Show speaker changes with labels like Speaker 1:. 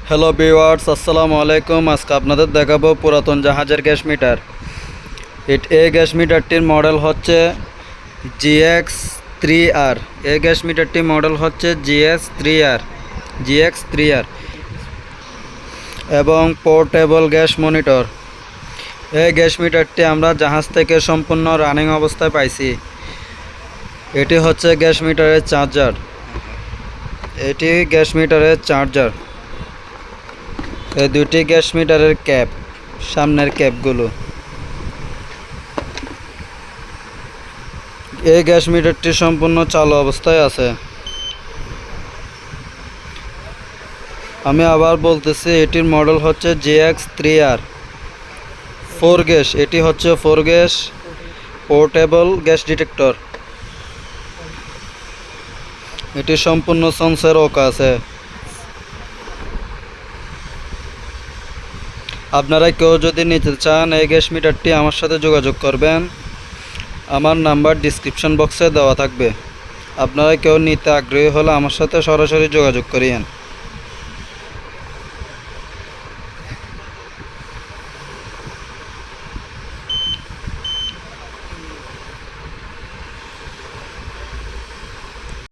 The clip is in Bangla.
Speaker 1: হ্যালো ভিউয়ার্স, আসসালামু আলাইকুম। আজকে আপনাদের দেখাবো পুরাতন জাহাজের গ্যাস মিটার। এই গ্যাস মিটারটির মডেল হচ্ছে GX3R। এই গ্যাস মিটারটির মডেল হচ্ছে GX3R এবং পোর্টেবল গ্যাস মনিটর। এই গ্যাস মিটারটি আমরা জাহাজ থেকে সম্পূর্ণ রানিং অবস্থায় পাইছি। এটি হচ্ছে গ্যাস মিটারের চার্জার। এই দুটি গ্যাস মিটারের ক্যাপ, সামনের ক্যাপগুলো। এই গ্যাস মিটারটি সম্পূর্ণ চালু অবস্থায় আছে। আমি আবার বলতেছি, এটির মডেল হচ্ছে GX3R 4 গ্যাস। এটি হচ্ছে 4 গ্যাস পোর্টেবল গ্যাস ডিটেক্টর। এটি সম্পূর্ণ সেন্সর ওকে আছে। আপনারা কেউ যদি নিতে চান এই গ্যাস মিটারটি, আমার সাথে যোগাযোগ করবেন। আমার নাম্বার ডিসক্রিপশন বক্সে দেওয়া থাকবে। আপনারা কেউ নিতে আগ্রহী হলে আমার সাথে সরাসরি যোগাযোগ করিয়েন।